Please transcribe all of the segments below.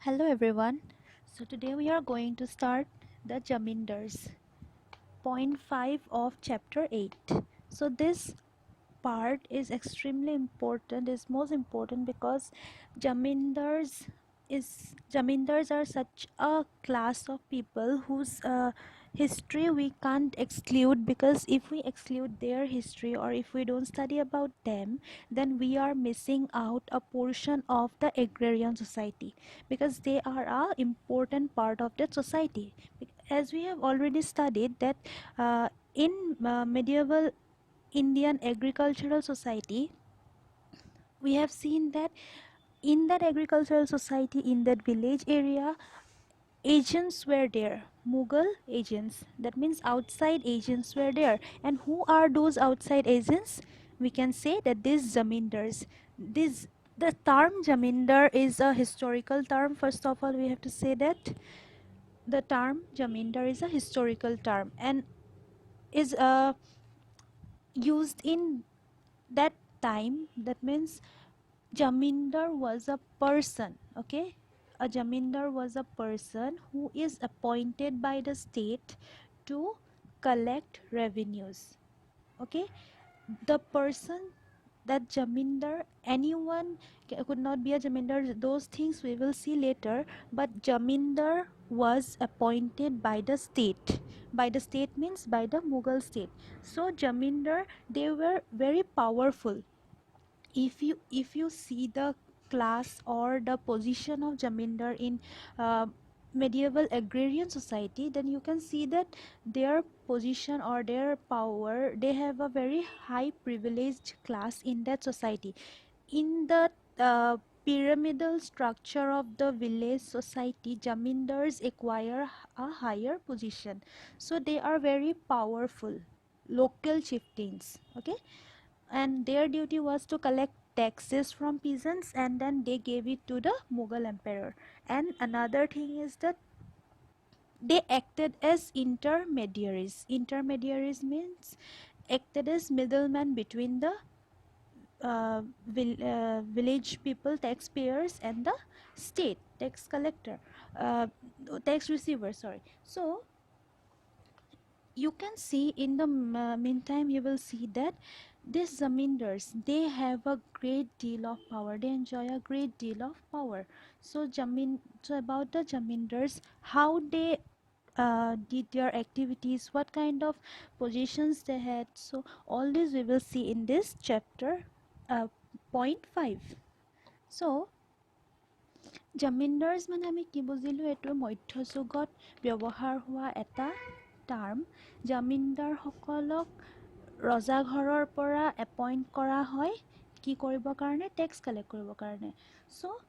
Hello everyone. So today we are going to start the Jamindars, point 5 of chapter 8. So this part is extremely important, is most important because Jamindars Jamindars are such a class of people whose history we can't exclude, because if we exclude their history or if we don't study about them, then we are missing out a portion of the agrarian society, because they are a important part of that society. As we have already studied that in medieval Indian agricultural society, we have seen that in that agricultural society, in that village area, agents were there, Mughal agents, that means outside agents were there. And who are those outside agents? We can say that these zamindars, this the term jamindar is a historical term. First of all, we have to say that the term jamindar is a historical term and is used in that time. That means Jamindar was a person, okay? A Jamindar was a person who is appointed by the state to collect revenues, okay? The person, that Jamindar, anyone could not be a Jamindar, those things we will see later, but Jamindar was appointed by the state. By the state means by the Mughal state. So Jamindar, they were very powerful. If you see the class or the position of jamindar in uh, medieval agrarian society, then you can see that their position or their power, they have a very high privileged class in that society. In the uh, pyramidal structure of the village society, jamindars acquire a higher position, so they are very powerful local chieftains, okay? And their duty was to collect taxes from peasants and then they gave it to the Mughal emperor. And another thing is that they acted as intermediaries. Intermediaries means acted as middlemen between the village people, taxpayers, and the state tax collector, uh, tax receiver, sorry. So you can see in the meantime, you will see that these zamindars, they have a great deal of power, they enjoy a great deal of power. So about the zamindars, how they did their activities, what kind of positions they had, so all this we will see in this chapter, uh, point 5. So জামিনদাৰ্ছ মানে আমি কি বুজিলোঁ, এইটো মধ্যযুগত ব্যৱহাৰ হোৱা এটা term. জামিনদাৰসকলক ৰজাঘৰৰ পৰা এপইণ্ট কৰা হয় কি কৰিবৰ কাৰণে, টেক্স কালেক্ট কৰিবৰ কাৰণে। চ'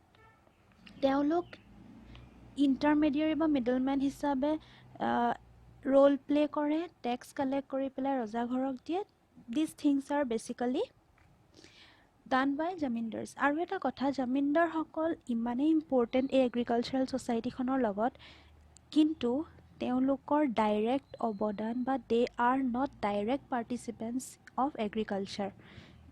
তেওঁলোক ইণ্টাৰমেডিয়েৰী বা মিডলমেন হিচাপে ৰোল প্লে কৰে, টেক্স কালেক্ট কৰি পেলাই ৰজাঘৰক দিয়ে। This things are basically done by zamindars. আৰু এটা কথা, জামিনদাৰসকল ইমানেই ইম্পৰ্টেণ্ট এই এগ্ৰিকালচাৰেল ছ'চাইটিখনৰ লগত, কিন্তু তেওঁলোকৰ ডাইৰেক্ট অৱদান বা they are not direct participants of agriculture.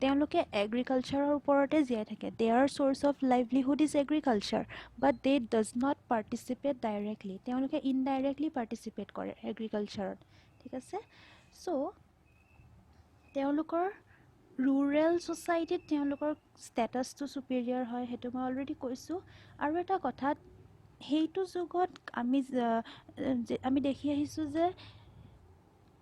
তেওঁলোকে এগ্ৰিকালচাৰৰ ওপৰতে জীয়াই থাকে। Their source of livelihood is agriculture, but they does not participate directly. তেওঁলোকে ইনডাইৰেক্টলি পাৰ্টিচিপেট কৰে এগ্ৰিকালচাৰত, ঠিক আছে? চ' তেওঁলোকৰ ৰুৰেল ছ'চাইটিত তেওঁলোকৰ ষ্টেটাছটো ছুপিৰিয়ৰ হয়, সেইটো মই অলৰেডি কৈছোঁ। আৰু এটা কথা, সেইটো যুগত আমি দেখি আহিছোঁ যে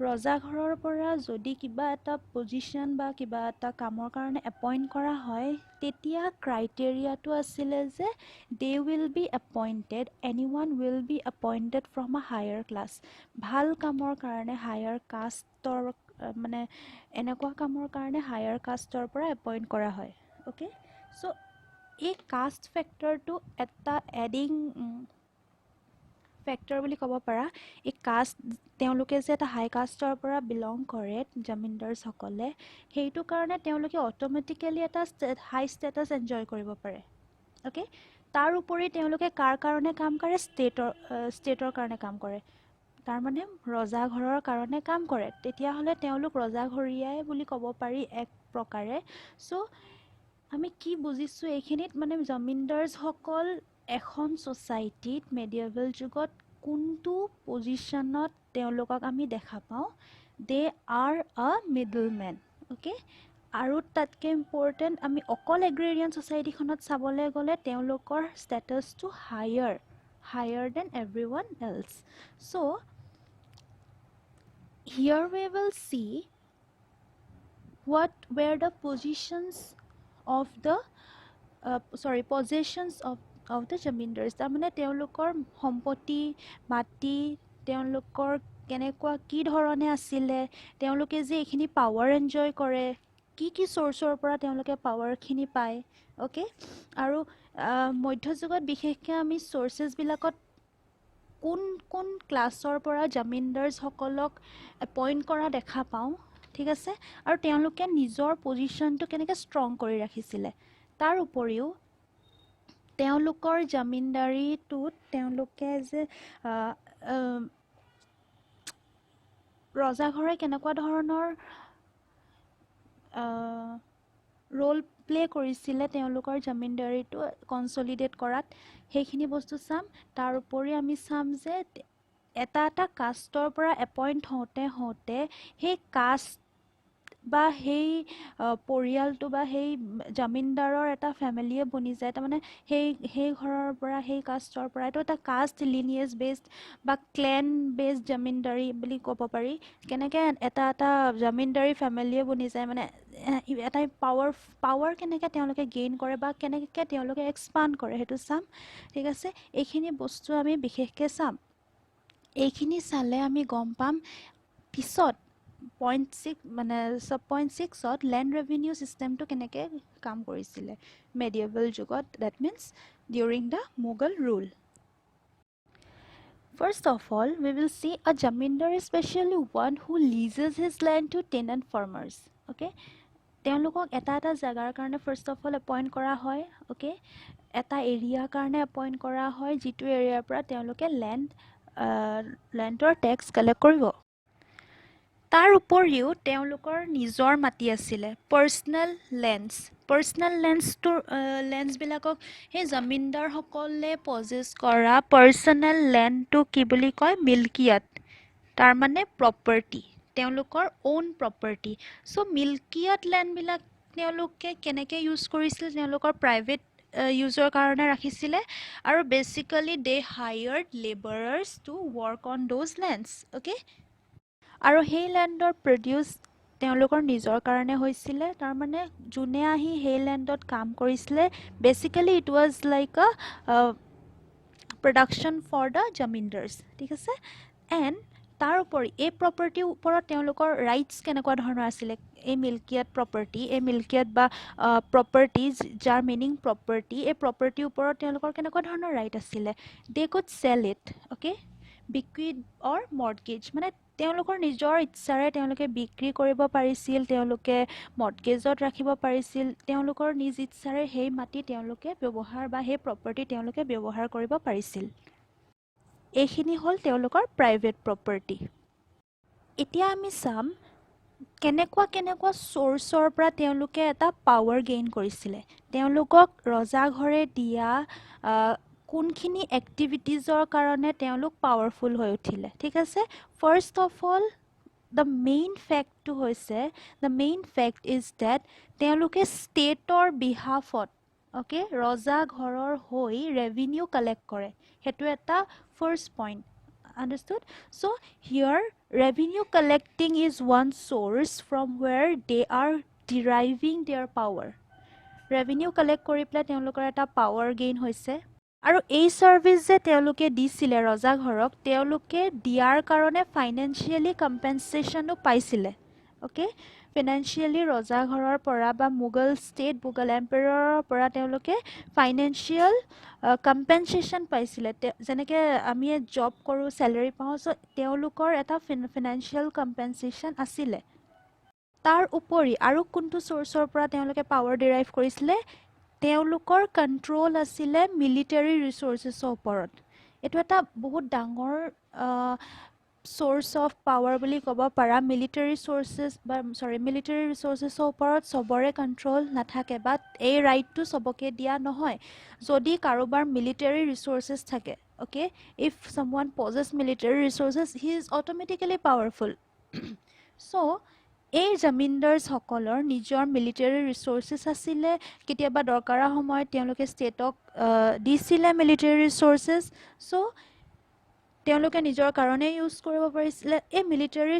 ৰজাঘৰৰ পৰা যদি কিবা এটা পজিশ্যন বা কিবা এটা কামৰ কাৰণে এপইণ্ট কৰা হয়, তেতিয়া ক্ৰাইটেৰিয়াটো আছিলে যে they will be appointed, any one will be appointed from আ হায়াৰ ক্লাছ। ভাল কামৰ কাৰণে হায়াৰ কাষ্টৰ, মানে এনেকুৱা কামৰ কাৰণে হায়াৰ কাষ্টৰ পৰা এপইণ্ট কৰা হয়, অ'কে? চ' এই কাষ্ট ফেক্টৰটো এটা এডিং ফেক্টৰ বুলি ক'ব পাৰা। এই কাষ্ট, তেওঁলোকে যে এটা হাই কাষ্টৰ পৰা বিলং কৰে জামিনদাৰ্ছসকলে, সেইটো কাৰণে তেওঁলোকে অট'মেটিকেলি এটা হাই ষ্টেটাছ এনজয় কৰিব পাৰে, অ'কে? তাৰ উপৰি তেওঁলোকে কাৰ কাৰণে কাম কৰে, ষ্টেটৰ কাৰণে কাম কৰে, তাৰমানে ৰজাঘৰৰ কাৰণে কাম কৰে। তেতিয়াহ'লে তেওঁলোক ৰজাঘৰীয়াই বুলি ক'ব পাৰি এক প্ৰকাৰে। চ' আমি কি বুজিছোঁ এইখিনিত, মানে জামিনদাৰ্ছসকল এখন সোসাইটিত মেডিয়েভেল যুগত কোনটো পজিশনত তেওঁলোকক আমি দেখা পাওঁ দে আৰ আ মিডলমেন অ'কে আৰু তাতকৈ ইম্পৰ্টেণ্ট আমি অকল এগ্ৰেৰিয়ান ছ'চাইটিখনত চাবলৈ গ'লে তেওঁলোকৰ ষ্টেটাছটো higher than everyone else so' here we will see what were the positions of the possessions of the zamindars তাৰমানে তেওঁলোকৰ সম্পত্তি মাটি তেওঁলোকৰ কেনেকুৱা কি ধৰণে আছিলে তেওঁলোকে যে এইখিনি পাৱাৰ এনজয় কৰে কি চ'ৰ্চৰ পৰা তেওঁলোকে পাৱাৰখিনি পায় অ'কে আৰু মধ্যযুগত বিশেষকৈ আমি চ'ৰ্চেছবিলাকত কোন ক্লাছৰ পৰা জামিনদাৰসকলক এপইণ্ট কৰা দেখা পাওঁ ঠিক আছে আৰু তেওঁলোকে নিজৰ পজিশ্যনটো কেনেকৈ ষ্ট্ৰং কৰি ৰাখিছিলে তাৰ উপৰিও তেওঁলোকৰ জামিনদাৰীটোত তেওঁলোকে যে ৰজাঘৰে কেনেকুৱা ধৰণৰ ৰোল প্লে কৰিছিলে তেওঁলোকৰ জামিনদাৰীটো কনচলিডেট কৰাত সেইখিনি বস্তু চাম তাৰ উপৰি আমি চাম যে এটা কাষ্টৰ পৰা এপইণ্ট হওঁতে সেই কাষ্ট বা সেই পৰিয়ালটো বা সেই জামিনদাৰৰ এটা ফেমিলিয়ে বনি যায় তাৰমানে সেই ঘৰৰ পৰা সেই কাষ্টৰ পৰা এইটো এটা কাষ্ট লিনিয়েজ বেছড বা ক্লেন বেছড জামিনদাৰী বুলি ক'ব পাৰি কেনেকৈ এটা জামিনদাৰী ফেমিলিয়ে বনি যায় মানে এটা পাৱাৰ কেনেকৈ তেওঁলোকে গেইন কৰে বা কেনেকৈ তেওঁলোকে এক্সপাণ্ড কৰে সেইটো চাম ঠিক আছে এইখিনি বস্তু আমি বিশেষকৈ চাম এইখিনি চালে আমি গম পাম পিছত .6 লেণ্ড ৰেভিনিউ ছিষ্টেমটো কেনেকৈ কাম কৰিছিলে মেডিয়েভেল যুগত that means during the Mughal rule First of all, we will see a jamindar is especially one who leases his land to tenant farmers. Okay? তেওঁলোকক এটা জাগাৰ কাৰণে ফাৰ্ষ্ট অফ অল এপইণ্ট কৰা হয় অ'কে এটা এৰিয়াৰ কাৰণে এপইণ্ট কৰা হয় যিটো এৰিয়াৰ পৰা তেওঁলোকে লেণ্ডৰ টেক্স কালেক্ট কৰিব তাৰ উপৰিও তেওঁলোকৰ নিজৰ মাটি আছিলে পাৰ্চনেল লেণ্ডছবিলাকক সেই জামিনদাৰসকলে পজেছ কৰা পাৰ্চনেল লেণ্ডটো কি বুলি কয় মিল্কিয়াত তাৰমানে প্ৰপাৰ্টি তেওঁলোকৰ অ'ন প্ৰপাৰ্টি চ' মিল্কিয়াত লেণ্ডবিলাক তেওঁলোকে কেনেকৈ ইউজ কৰিছিল তেওঁলোকৰ প্ৰাইভেট ইউজৰ কাৰণে ৰাখিছিলে আৰু basically they hired labourers to work on those lands okay আৰু সেই লেণ্ডৰ প্ৰডিউচ তেওঁলোকৰ নিজৰ কাৰণে হৈছিলে তাৰমানে যোনে আহি সেই লেণ্ডত কাম কৰিছিলে basically it was like a production for the zamindars ঠিক আছে এণ্ড তাৰ উপৰি এই প্ৰপাৰ্টিৰ ওপৰত তেওঁলোকৰ ৰাইটছ কেনেকুৱা ধৰণৰ আছিলে এই মিল্কিয়াত বা প্ৰপাৰ্টি যাৰ মিনিং প্ৰপাৰ্টি এই প্ৰপাৰ্টিৰ ওপৰত তেওঁলোকৰ কেনেকুৱা ধৰণৰ ৰাইট আছিলে they could sell it okay বিক্ৰী অৰ মৰ্টগেজ মানে তেওঁলোকৰ নিজৰ ইচ্ছাৰে তেওঁলোকে বিক্ৰী কৰিব পাৰিছিল তেওঁলোকে মৰ্টগেজত ৰাখিব পাৰিছিল তেওঁলোকৰ নিজ ইচ্ছাৰে সেই মাটি তেওঁলোকে ব্যৱহাৰ বা সেই প্ৰপাৰ্টি তেওঁলোকে ব্যৱহাৰ কৰিব পাৰিছিল এইখিনি হ'ল তেওঁলোকৰ প্ৰাইভেট প্ৰপাৰ্টি এতিয়া আমি চাম কেনেকুৱা চ'ৰ্চৰ পৰা তেওঁলোকে এটা পাৱাৰ গেইন কৰিছিলে তেওঁলোকক ৰজাঘৰে দিয়া কোনখিনি এক্টিভিটিজৰ কাৰণে তেওঁলোক পাৱাৰফুল হৈ উঠিলে ঠিক আছে first of all the main fact is that তেওঁলোকে ষ্টেটৰ বিহাফত অ'কে ৰজাঘৰৰ হৈ ৰেভিনিউ কালেক্ট কৰে সেইটো এটা first point understood so here revenue collecting is one source from where they are deriving their power revenue collect কৰি পেলাই তেওঁলোকৰ এটা পাৱাৰ গেইন হৈছে আৰু এই চাৰ্ভিচ যে তেওঁলোকে দিছিলে ৰজাঘৰক তেওঁলোকে দিয়াৰ কাৰণে ফাইনেন্সিয়েলি কম্পেনচেশ্যনো পাইছিলে অ'কে ফাইনেন্সিয়েলি ৰজাঘৰৰ পৰা বা মোগল এম্পায়াৰৰ পৰা তেওঁলোকে ফাইনেন্সিয়েল কম্পেনচেশ্যন পাইছিলে যেনেকৈ আমি জব কৰোঁ চেলেৰি পাওঁ চ' তেওঁলোকৰ এটা ফাইনেন্সিয়েল কম্পেনচেশ্যন আছিলে তাৰ উপৰি আৰু কোনটো চ'ৰ্চৰ পৰা তেওঁলোকে পাৱাৰ ডিৰাইভ কৰিছিলে তেওঁলোকৰ কণ্ট্ৰল আছিলে মিলিটাৰী ৰিচৰ্চেছৰ ওপৰত এইটো এটা বহুত ডাঙৰ source of power বুলি ক'ব পাৰা military sources বা military resources ওপৰত সবৰে control নাথাকে বাট এই ৰাইটটো সবকে দিয়া নহয় যদি কাৰোবাৰ military resources থাকে okay if someone possess military resources he is automatically powerful so এই জামিনদাৰ সকলৰ নিজৰ military resources আছিলে কেতিয়াবা দৰকাৰা সময়ত তেওঁলোকে ষ্টেটক দিছিলে military resources so তেওঁলোকে নিজৰ কাৰণে ইউজ কৰিব পাৰিছিলে এই মিলিটাৰী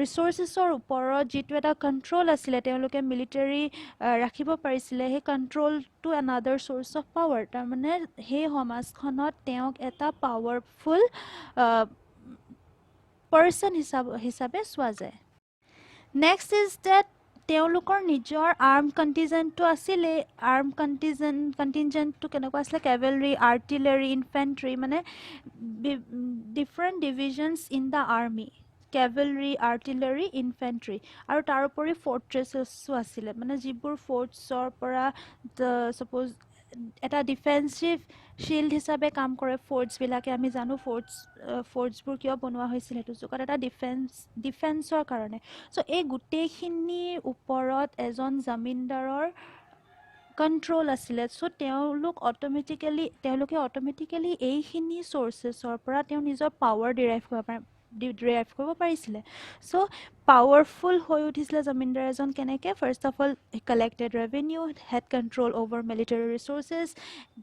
ৰিচোৰ্চেছৰ ওপৰত যিটো এটা কণ্ট্ৰল আছিলে তেওঁলোকে মিলিটাৰী ৰাখিব পাৰিছিলে সেই কণ্ট্ৰলটো এনাডাৰ চ'ৰ্চ অফ পাৱাৰ তাৰমানে সেই সমাজখনত তেওঁক এটা পাৱাৰফুল পাৰ্চন হিচাপে চোৱা যায় নেক্সট ইজ ডেট তেওঁলোকৰ নিজৰ আৰ্ম কণ্টিজেণ্টটো আছিলে আৰ্ম কণ্টিজেণ্টটো কেনেকুৱা আছিলে কেভেলৰী আৰ্টিলাৰী ইনফেণ্ট্ৰি মানে different divisions in the army cavalry artillery infantry আৰু তাৰোপৰি ফৰ্ট্ৰেছেছো আছিলে মানে যিবোৰ ফৰ্টছৰ পৰা ছাপ'জ এটা ডিফেন্সিভ শিল্ড হিচাপে কাম কৰে ফৰ্টছবিলাকে আমি জানো ফৰ্টছবোৰ কিয় বনোৱা হৈছিল সেইটো যুগত এটা ডিফেন্সৰ কাৰণে চ' এই গোটেইখিনিৰ ওপৰত এজন জামিনদাৰৰ কণ্ট্ৰল আছিলে চ' তেওঁলোকে অট'মেটিকেলি এইখিনি চ'ৰ্চেছৰ পৰা তেওঁ নিজৰ পাৱাৰ ডিৰাইভ কৰিব পাৰিছিলে চ' পাৱাৰফুল হৈ উঠিছিলে জামিনদাৰ এজন কেনেকৈ first of all collected revenue had control over military resources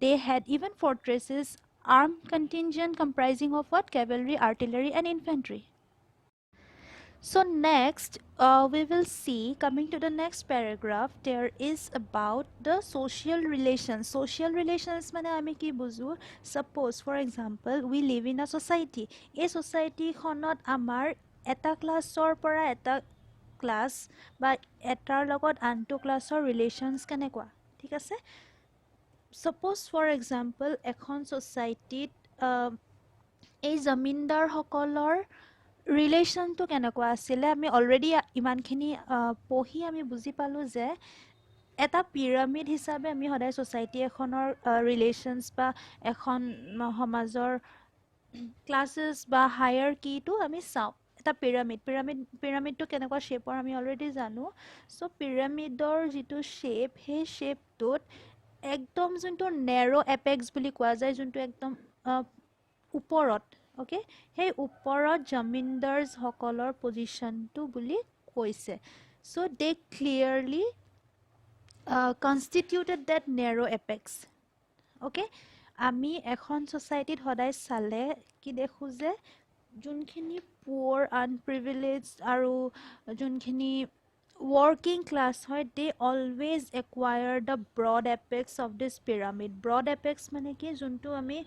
they had even fortresses armed contingent comprising of what cavalry artillery and infantry so next we will see coming to the next paragraph there is about the social relations mane ami ki buzu suppose for example we live in a society a society khonot amar eta classor pora eta class ba etar logot anto classor relations kenekwa thik ase suppose for example এখন society এই জামিনদাৰ সকলৰ ৰিলেশ্যনটো কেনেকুৱা আছিলে আমি already ইমানখিনি পঢ়ি আমি বুজি পালোঁ যে এটা পিৰামিড হিচাপে আমি সদায় ছ'চাইটি এখনৰ ৰিলেশ্যনছ বা এখন সমাজৰ ক্লাছেছ বা হায়াৰ কিটো আমি চাওঁ এটা পিৰামিডটো কেনেকুৱা শ্বেপৰ আমি অলৰেডি জানো চ' পিৰামিডৰ যিটো শ্বেপ সেই শ্বেপটোত একদম যোনটো নেৰ' এপেক্স বুলি কোৱা যায় যোনটো একদম ওপৰত অ'কে সেই ওপৰত জামিনদাৰসকলৰ পজিশ্যনটো বুলি কৈছে চ' দে clearly কনষ্টিটিউটেড date narrow' apex okay আমি এখন ছ'চাইটিত সদায় চালে কি দেখোঁ যে যোনখিনি পুৱাৰ আনপ্ৰিভিলেজ আৰু যোনখিনি working class হয় they always acquire the broad apex of this pyramid broad apex মানে কি যোনটো আমি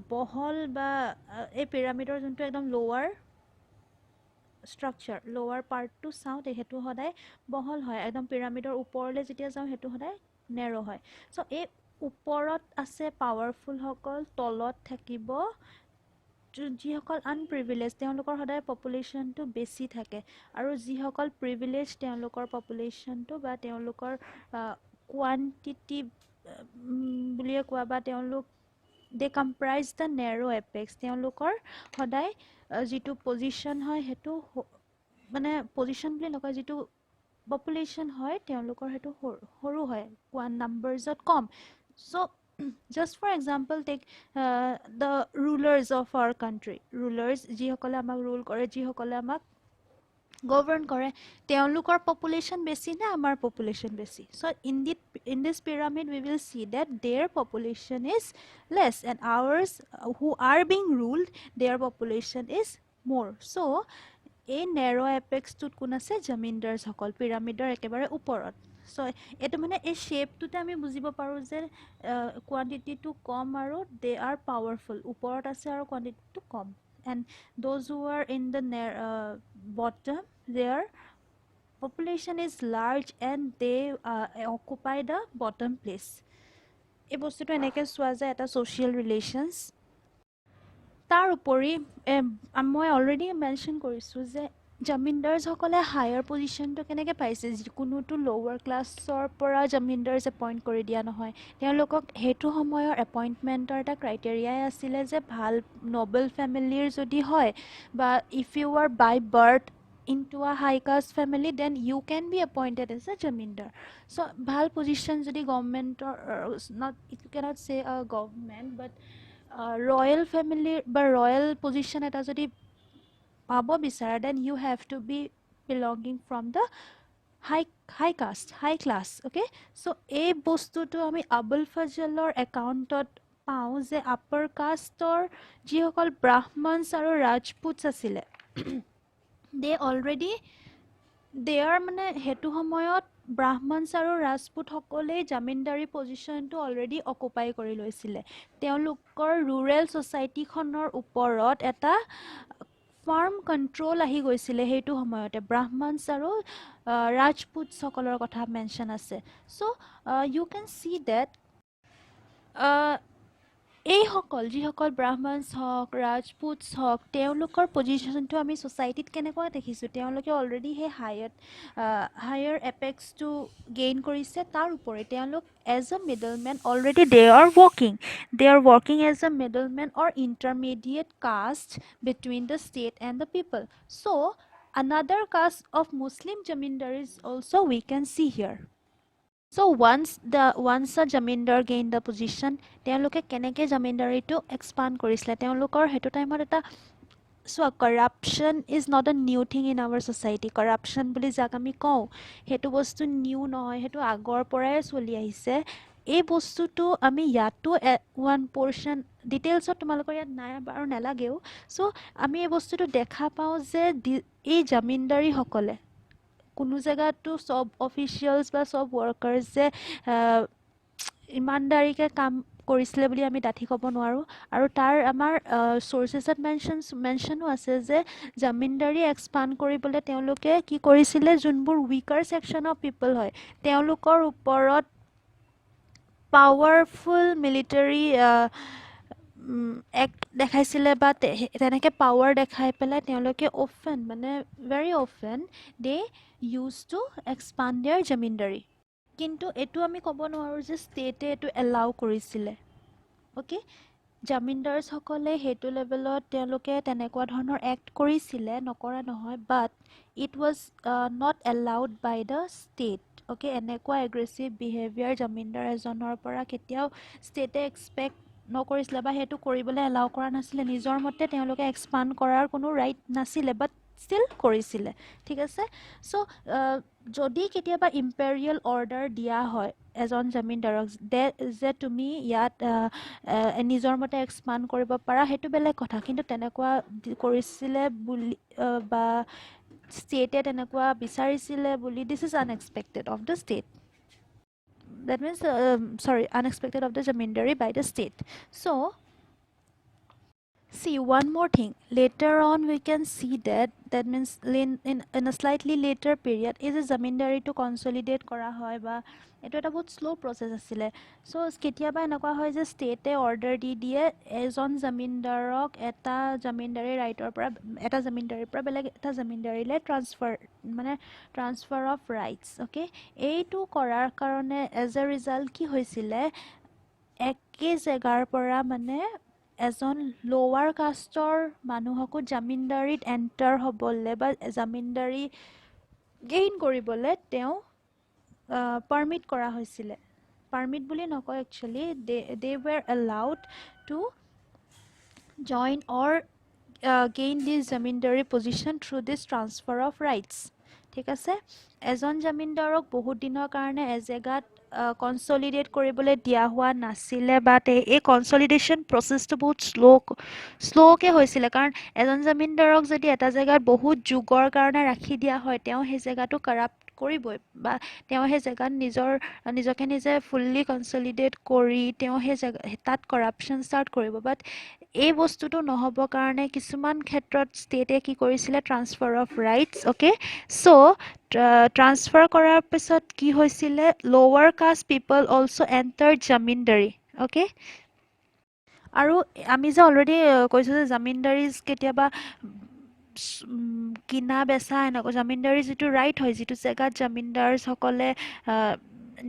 বহল বা এই পিৰামিডৰ যোনটো একদম লোৱাৰ structure lower part to চাওঁ সেইটো সদায় বহল হয় একদম পিৰামিডৰ ওপৰলৈ যেতিয়া যাওঁ সেইটো সদায় নেৰ' হয় চ' এই ওপৰত আছে পাৱাৰফুল সকল তলত থাকিব যিসকল আনপ্ৰিভিলেজ তেওঁলোকৰ সদায় পপুলেশ্যনটো বেছি থাকে আৰু যিসকল প্ৰিভিলেজ তেওঁলোকৰ পপুলেশ্যনটো বা তেওঁলোকৰ কোৱান্টিটি বুলিয়ে কোৱা বা তেওঁলোক দে কম্প্ৰাইজ দ্য নেৰ' এপেক্স তেওঁলোকৰ সদায় যিটো পজিশ্যন হয় সেইটো মানে পজিশ্যন বুলি নকয় যিটো পপুলেশ্যন হয় তেওঁলোকৰ সেইটো সৰু হয় নাম্বাৰছত কম চ' just for example take the rulers of our country rulers যিসকলে আমাক ৰুল কৰে যিসকলে আমাক গভৰ্ণ কৰে তেওঁলোকৰ পপুলেশ্যন বেছি নে আমাৰ পপুলেশ্যন বেছি so in this pyramid we will see that their population is less and ours who are being ruled their population is more so এই নেৰ' এপেক্সটোত কোন আছে জামিনদাৰ সকল পিৰামিডৰ একেবাৰে ওপৰত চ' এইটো মানে এই শ্বেপটোতে আমি বুজিব পাৰোঁ যে কোৱান্টিটিটো কম আৰু দে আৰ পাৱাৰফুল ওপৰত আছে আৰু কোৱান্টিটিটো কম and those who are in the bottom their population is large and they occupy the bottom place এই বস্তুটো এনেকৈ চোৱা যায় এটা ছ'চিয়েল ৰিলেশ্যনছ তাৰ উপৰি মই অলৰেডি মেনশ্যন কৰিছোঁ যে জামিনদাৰসকলে হায়াৰ পজিশ্যনটো কেনেকৈ পাইছে, কোনোতো লোৱাৰ ক্লাছৰ পৰা জামিনদাৰ্ছ এপইণ্ট কৰি দিয়া নহয়। তেওঁলোকক সেইটো সময়ৰ এপইণ্টমেণ্টৰ এটা ক্ৰাইটেৰিয়াই আছিলে যে ভাল নবেল ফেমিলিৰ যদি হয় বা if you are by birth into a high caste family then you can be appointed as a jamindar. So bhal position jodi government or not, you cannot say a government but royal family বা royal position eta jodi পাব বিচাৰা then you have to be belonging from the high caste high class. okay, so এই বস্তুটো আমি আবুল ফজলৰ একাউণ্টত পাওঁ যে upper কাষ্টৰ যিসকল ব্ৰাহ্মণছ আৰু ৰাজপুতছ আছিলে দে অলৰেডি দেয়াৰ মানে সেইটো সময়ত ব্ৰাহ্মণছ আৰু ৰাজপুতসকলেই জামিনদাৰী পজিশ্যনটো অলৰেডি অকুপাই কৰি লৈছিলে। তেওঁলোকৰ ৰুৰেল ছ'চাইটিখনৰ ওপৰত এটা ফাৰ্ম কণ্ট্ৰল আহি গৈছিলে সেইটো সময়তে। ব্ৰাহ্মণছ আৰু ৰাজপুতসকলৰ কথা মেনশ্যন আছে। চ' ইউ কেন চি ডেট এইসকল যিসকল ব্ৰাহ্মণছ হওক ৰাজপুতছ হওক তেওঁলোকৰ পজিশ্যনটো আমি ছ'চাইটিত কেনেকুৱা দেখিছোঁ, তেওঁলোকে অলৰেডি সেই হায়াৰ এপেক্সটো গেইন কৰিছে। তাৰ উপৰি তেওঁলোক as a middlemen already they are working as a middlemen or intermediate caste between the state and the people. So another caste of Muslim jamindaries also we can see here. So once a jamindar gained the position তেওঁলোকে কেনেকৈ জামিনদাৰীটো expand কৰিছিলে তেওঁলোকৰ সেইটো টাইমত এটা চোৱা corruption is not a new thing in our society. Corruption বুলি যাক আমি কওঁ সেইটো বস্তু নিউ নহয়, সেইটো আগৰ পৰাই চলি আহিছে। এই বস্তুটো আমি ইয়াতো ওৱান পৰ্চন ডিটেইলছত তোমালোকৰ ইয়াত নাই আৰু নালাগেও। চ' আমি এই বস্তুটো দেখা পাওঁ যে এই জামিনদাৰীসকলে কোনো জেগাতো চব অফিচিয়েলছ বা চব ৱৰ্কাৰ্ছ যে ইমানদাৰীকৈ কাম কৰিছিলে বুলি আমি ডাঠি ক'ব নোৱাৰোঁ। আৰু তাৰ আমাৰ চ'ৰ্চেছত মেনশ্যনো আছে যে জামিনদাৰী এক্সপাণ্ড কৰিবলৈ তেওঁলোকে কি কৰিছিলে, যোনবোৰ উইকাৰ ছেকশ্যন অফ পিপল হয় তেওঁলোকৰ ওপৰত পাৱাৰফুল মিলিটাৰী এক্ট দেখাইছিলে বা তেনেকৈ পাৱাৰ দেখাই পেলাই তেওঁলোকে very often they use to expand their zamindari. কিন্তু এইটো আমি ক'ব নোৱাৰোঁ যে ষ্টেটে এইটো এলাউ কৰিছিলে। অ'কে, জামিনদাৰ্ছসকলে সেইটো লেভেলত তেওঁলোকে তেনেকুৱা ধৰণৰ এক্ট কৰিছিলে, নকৰা নহয়, but it was not allowed by the state. Okay, এনেকুৱা এগ্ৰেছিভ বিহেভিয়াৰ জামিনদাৰ এজনৰ পৰা কেতিয়াও ষ্টেটে এক্সপেক্ট নকৰিছিলে বা সেইটো কৰিবলৈ এলাউ কৰা নাছিলে। নিজৰ মতে তেওঁলোকে এক্সপাণ্ড কৰাৰ কোনো ৰাইট নাছিলে, বাট ষ্টিল কৰিছিলে। ঠিক আছে, চ' যদি কেতিয়াবা ইম্পেৰিয়েল অৰ্ডাৰ দিয়া হয় এজন জামিনদাৰক যে তুমি ইয়াত নিজৰ মতে এক্সপাণ্ড কৰিব পাৰা, সেইটো বেলেগ কথা। কিন্তু তেনেকুৱা কৰিছিলে বুলি বা ষ্টেটে তেনেকুৱা বিচাৰিছিলে বুলি this is unexpected of the state. That means unexpected of the zamindari by the state. So see one more thing, later on we can see that means in a slightly later period is a zamindari to consolidate kora hoy ba eto eta bahut slow process asile. So ketiaba enakwa hoy je state order di die ejon zamindarok eta zamindari rightor pora eta zamindari pora beleg eta zamindari le transfer of rights. Okay, এইটো কৰাৰ কাৰণে as a result কি হৈছিলে, একে জেগাৰ পৰা মানে এজন লোৱাৰ কাষ্টৰ মানুহকো জামিনদাৰীত এণ্টাৰ হ'বলৈ বা জামিনদাৰী গেইন কৰিবলৈ তেওঁ পাৰ্মিট কৰা হৈছিলে। পাৰ্মিট বুলি নকয়, actually they were allowed to join or gain this zamindari position through this transfer of rights. ঠিক আছে, এজন জামিনদাৰক বহুত দিনৰ কাৰণে এজেগাত কনচলিডেট কৰিবলৈ দিয়া হোৱা নাছিলে বা এই কনচলিডেশ্যন প্ৰচেছটো বহুত শ্ল'কৈ হৈছিলে। কাৰণ এজন জামিনদাৰক যদি এটা জেগাত বহুত যুগৰ কাৰণে ৰাখি দিয়া হয় তেওঁ সেই জেগাটো কাৰাপ্ট কৰিবই বা তেওঁ সেই জেগাত নিজকে নিজে ফুল্লি কনচলিডেট কৰি তেওঁ সেই তাত কৰাপশ্যন ষ্টাৰ্ট কৰিব। বাট এই বস্তুটো নহ'বৰ কাৰণে কিছুমান ক্ষেত্ৰত ষ্টেটে কি কৰিছিলে, transfer of rights. Okay, so' transfer কৰাৰ পিছত কি হৈছিলে, লোৱাৰ কাষ্ট পিপল অলছ' এণ্টাৰ জামিনদাৰী। অ'কে, আৰু আমি যে অলৰেডি কৈছোঁ যে জামিনদাৰীজ কেতিয়াবা কিনা বেচা এনেকুৱা জামিনদাৰী যিটো ৰাইট হয়, যিটো জেগাত জামিনদাৰসকলে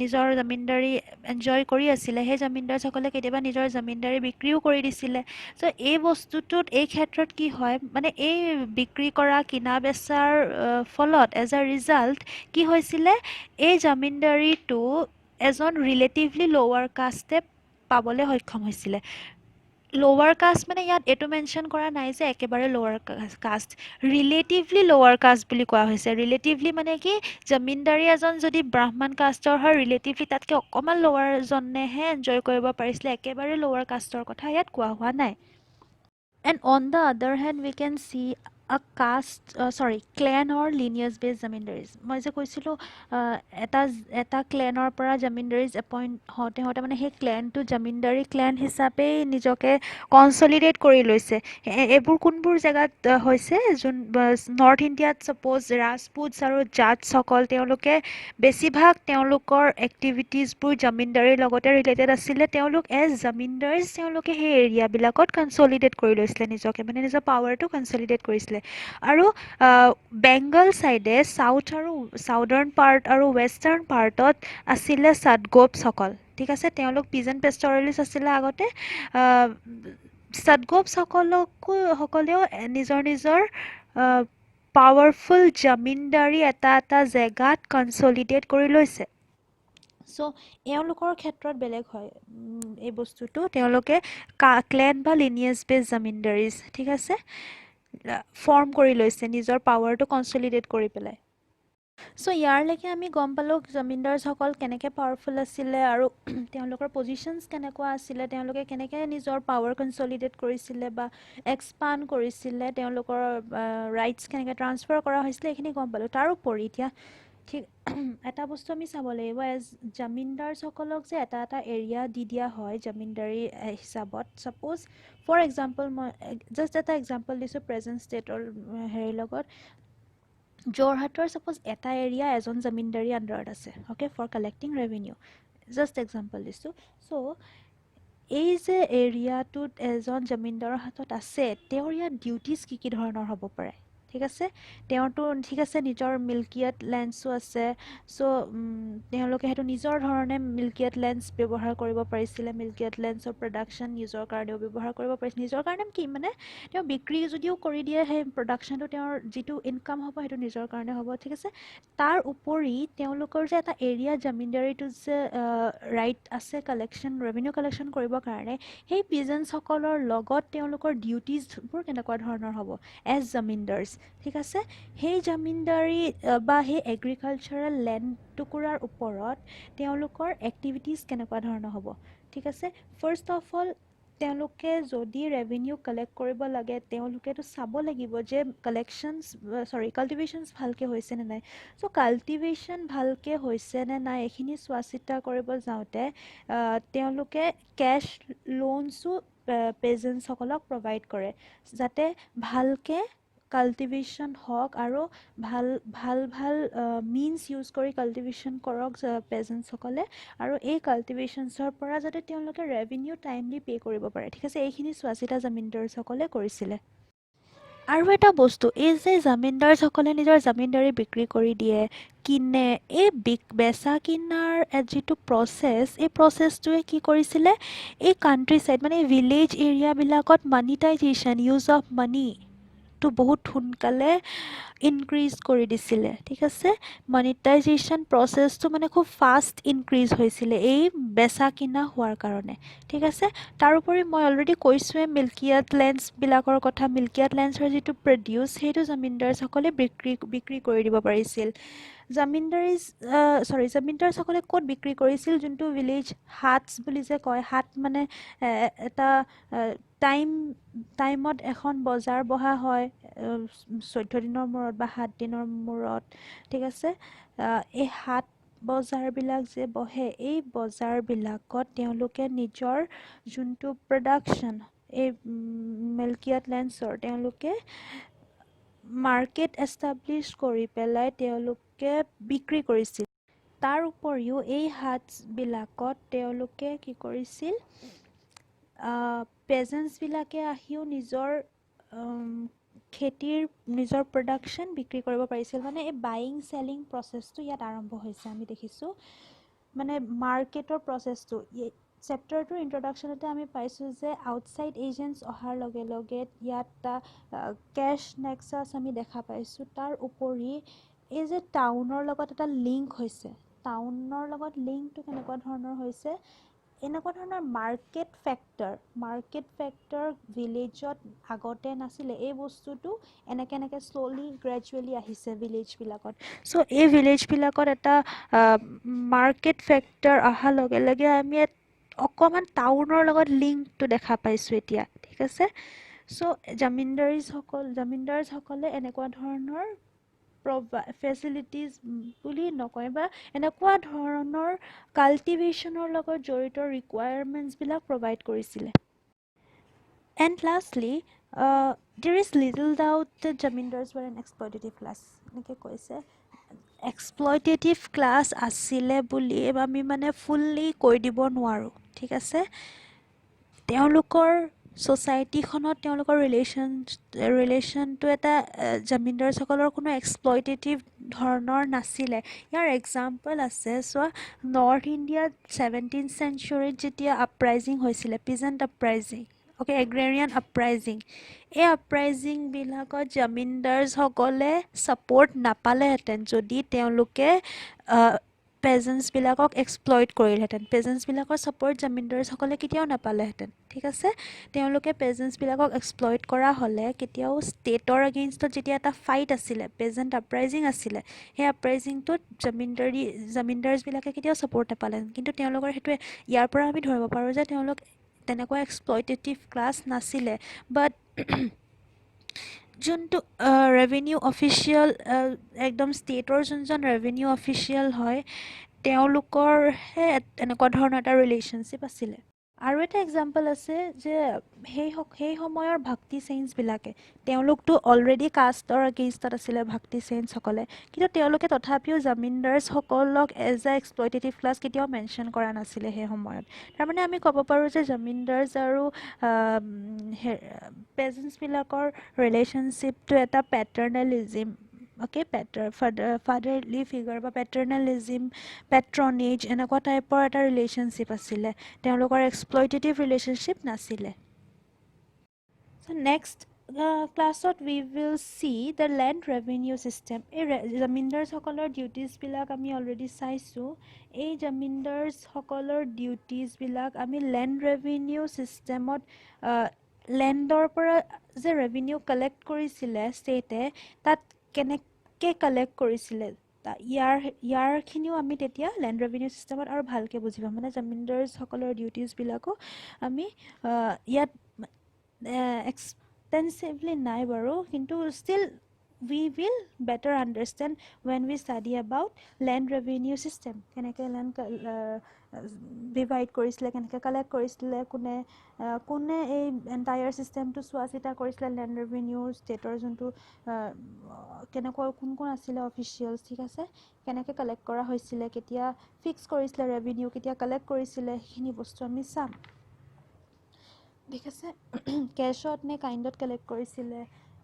নিজৰ জামিনদাৰী এনজয় কৰি আছিলে, সেই জামিনদাৰসকলে কেতিয়াবা নিজৰ জামিনদাৰী বিক্ৰীও কৰি দিছিলে। চ' এই বস্তুটোত এই ক্ষেত্ৰত কি হয়, মানে এই বিক্ৰী কৰা কিনা বেচাৰ ফলত এজ আ ৰিজাল্ট কি হৈছিলে, এই জামিনদাৰীটো এজন ৰিলেটিভলি ল'ৱাৰ কাষ্টে পাবলৈ সক্ষম হৈছিলে। ল'ৱাৰ কাষ্ট মানে ইয়াত এইটো মেনশ্যন কৰা নাই যে একেবাৰে lower caste, relatively lower caste বুলি কোৱা হৈছে। ৰিলেটিভলি মানে কি, জমিনদাৰী এজন যদি ব্ৰাহ্মণ কাষ্টৰ হয়, ৰিলেটিভলি তাতকৈ অকণমান ল'ৱাৰজনেহে এনজয় কৰিব পাৰিছিলে, একেবাৰে ল'ৱাৰ কাষ্টৰ কথা ইয়াত কোৱা হোৱা নাই। And on the other hand, we can see a clan or lineage based জামিনদাৰিজ। মই যে কৈছিলোঁ এটা ক্লেনৰ পৰা জামিনদাৰিজ এপইণ্ট হওঁতে মানে সেই ক্লেনটো জামিনদাৰী ক্লেন হিচাপেই নিজকে কনচলিডেট কৰি লৈছে। এইবোৰ কোনবোৰ জেগাত হৈছে, যোন নৰ্থ ইণ্ডিয়াত ছাপ'জ ৰাজপুতছ আৰু জাটছসকল, তেওঁলোকে বেছিভাগ তেওঁলোকৰ এক্টিভিটিজবোৰ জামিনদাৰীৰ লগতে ৰিলেটেড আছিলে। তেওঁলোক এজ জামিনদাৰ্ছ তেওঁলোকে সেই এৰিয়াবিলাকত কনচলিডেট কৰি লৈছিলে নিজকে, মানে নিজৰ পাৱাৰটো কনচলিডেট কৰিছিলে। আৰু বেংগল ছাইডে চাউদাৰ্ণ পাৰ্ট আৰু ৱেষ্টাৰ্ণ পাৰ্টত আছিলে চাটগোপছসকল, ঠিক আছে। তেওঁলোক পিজন পেষ্টৰেলিছ আছিলে আগতে। চাটগোপছসকলেও নিজৰ নিজৰ পাৱাৰফুল জামিনদাৰী এটা জেগাত কনচলিডেট কৰি লৈছে। চ' এওঁলোকৰ ক্ষেত্ৰত বেলেগ হয় এই বস্তুটো, তেওঁলোকে ক্লেন বা লিনিয়েজ বেছ জামিনদাৰিজ, ঠিক আছে, ফৰ্ম কৰি লৈছে নিজৰ পাৱাৰটো কনচলিডেট কৰি পেলাই। চ' ইয়াৰলৈকে আমি গম পালোঁ জামিনদাৰসকল কেনেকৈ পাৱাৰফুল আছিলে আৰু তেওঁলোকৰ পজিশ্যনছ কেনেকুৱা আছিলে, তেওঁলোকে কেনেকৈ নিজৰ পাৱাৰ কনচলিডেট কৰিছিলে বা এক্সপাণ্ড কৰিছিলে, তেওঁলোকৰ ৰাইটছ কেনেকৈ ট্ৰান্সফাৰ কৰা হৈছিলে, এইখিনি গম পালোঁ। তাৰোপৰি এতিয়া ঠিক এটা বস্তু আমি চাব লাগিব, এজ জামিনদাৰসকলক যে এটা এৰিয়া দি দিয়া হয় জামিনদাৰী হিচাপত। ছাপ'জ ফৰ এক্সাম্পল, মই জাষ্ট এটা এক্সাম্পল দিছোঁ প্ৰেজেণ্ট ষ্টেটৰ হেৰিৰ লগত। যোৰহাটৰ ছাপ'জ এটা এৰিয়া এজন জামিনদাৰী আণ্ডাৰত আছে, okay, for collecting revenue, just example দিছোঁ। চ' এই যে এৰিয়াটোত এজন জামিনদাৰৰ হাতত আছে, তেওঁৰ ইয়াত ডিউটিজ কি ধৰণৰ হ'ব পাৰে, ঠিক আছে। তেওঁৰতো ঠিক আছে নিজৰ মিল্কিয়াত লেণ্ডছো আছে। চ' তেওঁলোকে সেইটো নিজৰ ধৰণে মিল্কিয়াত লেণ্ডছ ব্যৱহাৰ কৰিব পাৰিছিলে, মিল্কিয়াত লেণ্ডছৰ প্ৰডাকশ্যন নিজৰ কাৰণেও ব্যৱহাৰ কৰিব পাৰিছিলে। নিজৰ কাৰণে কি মানে, তেওঁ বিক্ৰী যদিও কৰি দিয়ে, সেই প্ৰডাকশ্যনটো তেওঁৰ যিটো ইনকাম হ'ব সেইটো নিজৰ কাৰণে হ'ব, ঠিক আছে। তাৰ উপৰি তেওঁলোকৰ যে এটা এৰিয়া জামিনদাৰীটো যে ৰাইট আছে ৰেভিনিউ কালেকশ্যন কৰিবৰ কাৰণে, সেই পিজেন্টছসকলৰ লগত তেওঁলোকৰ ডিউটিজবোৰ কেনেকুৱা ধৰণৰ হ'ব এজ জামিনদাৰ্ছ, ঠিক আছে। সেই জামিনদাৰী বা সেই এগ্ৰিকালচাৰেল লেণ্ড টুকুৰাৰ ওপৰত তেওঁলোকৰ এক্টিভিটিজ কেনেকুৱা ধৰণৰ হ'ব, ঠিক আছে। ফাৰ্ষ্ট অফ অল, তেওঁলোকে যদি ৰেভিনিউ কালেক্ট কৰিব লাগে, তেওঁলোকেতো চাব লাগিব যে কাল্টিভেশ্যনছ ভালকৈ হৈছে নে নাই। চ' কাল্টিভেশ্যন ভালকৈ হৈছে নে নাই এইখিনি চোৱা চিতা কৰিব যাওঁতে তেওঁলোকে কেছ লোনছো পেজেণ্টছসকলক প্ৰভাইড কৰে, যাতে ভালকৈ কাল্টিভেশ্যন হওক আৰু ভাল মিনছ ইউজ কৰি কাল্টিভেশ্যন কৰক পেজেণ্টছসকলে, আৰু এই কাল্টিভেশ্যনছৰ পৰা যাতে তেওঁলোকে ৰেভিনিউ টাইমলি পে' কৰিব পাৰে, ঠিক আছে। এইখিনি চোৱা চিতা জামিনদাৰসকলে কৰিছিলে। আৰু এটা বস্তু, এই যে জামিনদাৰসকলে নিজৰ জামিনদাৰী বিক্ৰী কৰি দিয়ে, কিনে, এই বেচা কিনাৰ যিটো প্ৰচেছ, এই প্ৰচেছটোৱে কি কৰিছিলে, এই কাণ্ট্ৰি ছাইড মানে ভিলেজ এৰিয়াবিলাকত মানিটাইজেশ্যন, ইউজ অফ মানিটো বহুত সোনকালে ইনক্ৰিজ কৰি দিছিলে, ঠিক আছে। মনিটাইজেশ্যন প্ৰচেছটো মানে খুব ফাষ্ট ইনক্ৰিজ হৈছিলে এই বেচা কিনা হোৱাৰ কাৰণে, ঠিক আছে। তাৰোপৰি মই অলৰেডি কৈছোঁৱে মিল্কিয়াত লেণ্ডছবিলাকৰ কথা। মিল্কিয়াত লেণ্ডছৰ যিটো প্ৰডিউচ, সেইটো জামিনদাৰসকলে বিক্ৰী কৰি দিব পাৰিছিল। জামিনদাৰসকলে ক'ত বিক্ৰী কৰিছিল, যোনটো ভিলেজ হাটছ বুলি যে কয়, হাট মানে এটা টাইমত এখন বজাৰ বহা হয় 14 দিনৰ মূৰত বা 7 দিনৰ মূৰত, ঠিক আছে। এই হাট বজাৰবিলাক যে বহে, এই বজাৰবিলাকত তেওঁলোকে নিজৰ যোনটো প্ৰডাকশ্যন, এই মিল্কিয়াত লেণ্ডছৰ, তেওঁলোকে মাৰ্কেট এষ্টাব্লিছ কৰি পেলাই তেওঁলোকে বিক্ৰী কৰিছিল। তাৰ উপৰিও এই হাটছবিলাকত তেওঁলোকে কি কৰিছিল, পেজেণ্টছবিলাকে আহিও নিজৰ খেতিৰ নিজৰ প্ৰডাকশ্যন বিক্ৰী কৰিব পাৰিছিল মানে এই বাইং চেলিং প্ৰচেছটো ইয়াত আৰম্ভ হৈছে আমি দেখিছোঁ মানে মাৰ্কেটৰ প্ৰচেছটো চেপ্টাৰটোৰ ইন্ট্ৰডাকশ্যনতে আমি পাইছোঁ যে আউটছাইড এজেণ্টছ অহাৰ লগে লগে ইয়াত এটা কেছ নেক্সাছ আমি দেখা পাইছোঁ তাৰ উপৰি এই যে টাউনৰ লগত এটা লিংক হৈছে টাউনৰ লগত লিংকটো কেনেকুৱা ধৰণৰ হৈছে এনেকুৱা ধৰণৰ মাৰ্কেট ফেক্টৰ ভিলেজত আগতে নাছিলে এই বস্তুটো এনেকৈ শ্ল'লি গ্ৰেজুৱেলি আহিছে ভিলেজবিলাকত চ' এই ভিলেজবিলাকত এটা মাৰ্কেট ফেক্টৰ অহাৰ লগে লগে আমি অকণমান টাউনৰ লগত লিংকটো দেখা পাইছোঁ এতিয়া ঠিক আছে চ' জামিনদাৰসকলে এনেকুৱা ধৰণৰ ফেচিলিটিজ বুলি নকয় বা এনেকুৱা ধৰণৰ কাল্টিভেশ্যনৰ লগত জড়িত ৰিকুৱায়াৰমেণ্টছবিলাক প্ৰভাইড কৰিছিলে and lastly there is little doubt that zamindars were an exploitative class এনেকৈ কৈছে এক্সপ্লইটেটিভ ক্লাছ আছিলে বুলি আমি মানে ফুল্লি কৈ দিব নোৱাৰোঁ ঠিক আছে তেওঁলোকৰ ছ'চাইটিখনত তেওঁলোকৰ ৰিলেশ্যনটো এটা জামিনদাৰসকলৰ কোনো এক্সপ্লইটেটিভ ধৰণৰ নাছিলে ইয়াৰ এক্সাম্পল আছে চোৱা নৰ্থ ইণ্ডিয়াত 17th চেঞ্চুৰীত যেতিয়া আপৰাইজিং হৈছিলে পিজেণ্ট আপৰাইজিং অ'কে এগ্ৰেৰিয়ান আপৰাইজিং এই আপৰাইজিংবিলাকত জামিনদাৰসকলে ছাপৰ্ট নাপালেহেঁতেন যদি তেওঁলোকে পেজেণ্টছবিলাকক এক্সপ্লইট কৰিলেহেঁতেন পেজেণ্টছবিলাকৰ ছাপৰ্ট জামিনদাৰসকলে কেতিয়াও নাপালেহেঁতেন ঠিক আছে তেওঁলোকে পেজেণ্টছবিলাকক এক্সপ্লইট কৰা হ'লে কেতিয়াও ষ্টেটৰ এগেইনষ্টত যেতিয়া এটা ফাইট আছিলে পেজেণ্ট আপৰাইজিং আছিলে সেই আপৰাইজিংটোত জামিনদাৰছবিলাকে কেতিয়াও ছাপৰ্ট নাপালেহেঁতেন কিন্তু তেওঁলোকৰ সেইটোৱে ইয়াৰ পৰা আমি ধৰিব পাৰোঁ যে তেওঁলোক তেনেকুৱা এক্সপ্লইটেটিভ ক্লাছ নাছিলে বাট যোনটো ৰেভিনিউ অফিচিয়েল একদম ষ্টেটৰ যোনজন ৰেভিনিউ অফিচিয়েল হয় তেওঁলোকৰহে এনেকুৱা ধৰণৰ এটা ৰিলেশ্যনশ্বিপ আছিলে আৰু এটা এক্সাম্পল আছে যে সেই সময়ৰ ভক্তি চেইঞ্চবিলাকে তেওঁলোকতো অলৰেডি কাষ্টৰ এগেইনষ্টত আছিলে ভক্তি চেইঞ্চসকলে কিন্তু তেওঁলোকে তথাপিও জামিনদাৰছসকলক এজ এ এক্সপ্লইটেটিভ ক্লাছ কেতিয়াও মেনশ্যন কৰা নাছিলে সেই সময়ত তাৰমানে আমি ক'ব পাৰোঁ যে জামিনদাৰছ আৰু পেজেণ্টছবিলাকৰ ৰিলেশ্যনশ্বিপটো এটা পেটাৰ্নেলিজিম অ'কে ফাদাৰলি ফিগাৰ বা পেট্ৰনেজ এনেকুৱা টাইপৰ এটা ৰিলেশ্যনশ্বিপ আছিলে তেওঁলোকৰ এক্সপ্লইটেটিভ ৰিলেশ্যনশ্বিপ নাছিলে চ' নেক্সট ক্লাছত we will see the land revenue system এই জামিনদাৰছসকলৰ ডিউটিজবিলাক আমি অলৰেডি চাইছোঁ এই জামিনদাৰছসকলৰ ডিউটিজবিলাক আমি লেণ্ড ৰেভিনিউ ছিষ্টেমত লেণ্ডৰ পৰা যে ৰেভিনিউ কালেক্ট কৰিছিলে ষ্টেটে তাত কেনেকৈ কালেক্ট কৰিছিলে ইয়াৰখিনিও আমি তেতিয়া লেণ্ড ৰেভিনিউ ছিষ্টেমত আৰু ভালকৈ বুজি পাম মানে জামিনদাৰছসকলৰ ডিউটিজবিলাকো আমি ইয়াত এক্সপেঞ্চিভলি নাই বাৰু কিন্তু still we will better understand when we study about land revenue system কেনেকৈ লেণ্ড ডিভাইড কৰিছিলে কেনেকৈ কালেক্ট কৰিছিলে কোনে এই এণ্টায়াৰ ছিষ্টেমটো চোৱা চিতা কৰিছিলে লেণ্ড ৰেভিনিউ ষ্টেটৰ যোনটো কেনেকুৱা কোন আছিলে অফিচিয়েলছ ঠিক আছে কেনেকৈ কালেক্ট কৰা হৈছিলে কেতিয়া ফিক্স কৰিছিলে ৰেভিনিউ কেতিয়া কালেক্ট কৰিছিলে সেইখিনি বস্তু আমি চাম ঠিক আছে কেছত নে কাইণ্ডত কালেক্ট কৰিছিলে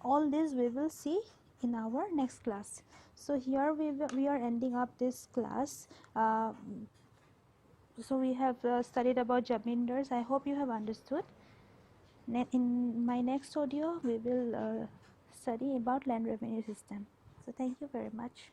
all this we will see in our next class so here we are ending up this class so we have studied about jamindars I hope you have understood in my next audio we will study about land revenue system so thank you very much